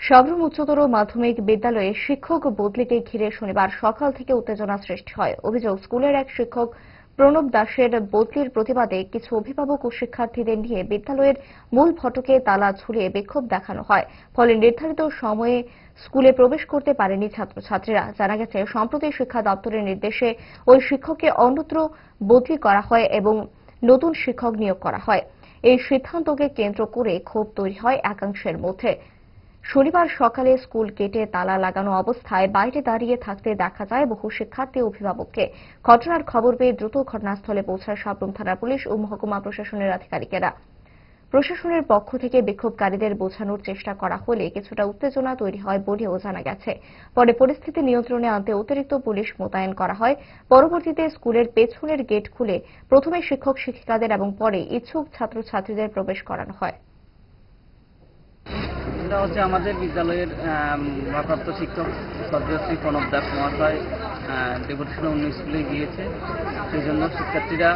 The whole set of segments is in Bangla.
সাবরুম উচ্চতর মাধ্যমিক বিদ্যালয়ে শিক্ষক বদলিকে ঘিরে শনিবার সকাল থেকে উত্তেজনা সৃষ্টি হয়। অভিযোগ, স্কুলের এক শিক্ষক প্রণব দাসের বদলির প্রতিবাদে কিছু অভিভাবক ও শিক্ষার্থীদের নিয়ে বিদ্যালয়ের মূল ফটকে তালা ঝুলিয়ে বিক্ষোভ দেখানো হয়। ফলে নির্ধারিত সময়ে স্কুলে প্রবেশ করতে পারেনি ছাত্রছাত্রীরা। জানা গেছে, সম্প্রতি শিক্ষা দপ্তরের নির্দেশে ওই শিক্ষককে অন্যত্র বদলি করা হয় এবং নতুন শিক্ষক নিয়োগ করা হয়। এই সিদ্ধান্তকে কেন্দ্র করে ক্ষোভ তৈরি হয় একাংশের মধ্যে। শনিবার সকালে স্কুল গেটে তালা লাগানো অবস্থায় বাইরে দাঁড়িয়ে থাকতে দেখা যায় বহু শিক্ষার্থী ও অভিভাবককে। ঘটনার খবর পেয়ে দ্রুত ঘটনাস্থলে পৌঁছায় সাবরুম থানার পুলিশ ও মহকুমা প্রশাসনের আধিকারিকেরা। প্রশাসনের পক্ষ থেকে বিক্ষোভকারীদের বোঝানোর চেষ্টা করা হলে কিছুটা উত্তেজনা তৈরি হয় বলেও জানা গেছে। পরে পরিস্থিতি নিয়ন্ত্রণে আনতে অতিরিক্ত পুলিশ মোতায়েন করা হয়। পরবর্তীতে স্কুলের পেছনের গেট খুলে প্রথমে শিক্ষক শিক্ষিকাদের এবং পরে ইচ্ছুক ছাত্রছাত্রীদের প্রবেশ করানো হয়। এটা হচ্ছে আমাদের বিদ্যালয়ের ভারপ্রাপ্ত শিক্ষক শ্রী প্রণব দাস মহাশয় ডেপুটেশনে অন্য স্কুলে গিয়েছে। সেই জন্য শিক্ষার্থীরা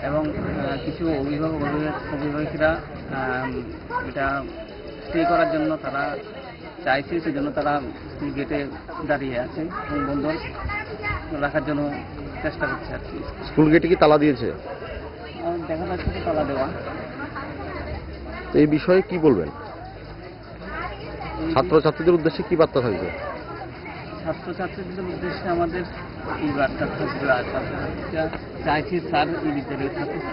এবং কিছু অভিভাবকরা এটা স্টে করার জন্য তারা চাইছে, সেজন্য তারা স্কুল গেটে দাঁড়িয়ে আছে এবং বন্ধ রাখার জন্য চেষ্টা করছে আর কি। স্কুল গেটে কি তালা দিয়েছে? দেখা যাচ্ছে তো তালা দেওয়া। এই বিষয়ে কি বলবেন? ছাত্রছাত্রীদের উদ্দেশ্যে কি বার্তা থাকবে? ছাত্রছাত্রীদের উদ্দেশ্যে আমাদের এই বার্তা থাকবে, আর ছাত্রছাত্রীরা চাইছে স্যার এই বিদ্যালয়ে থাকুক।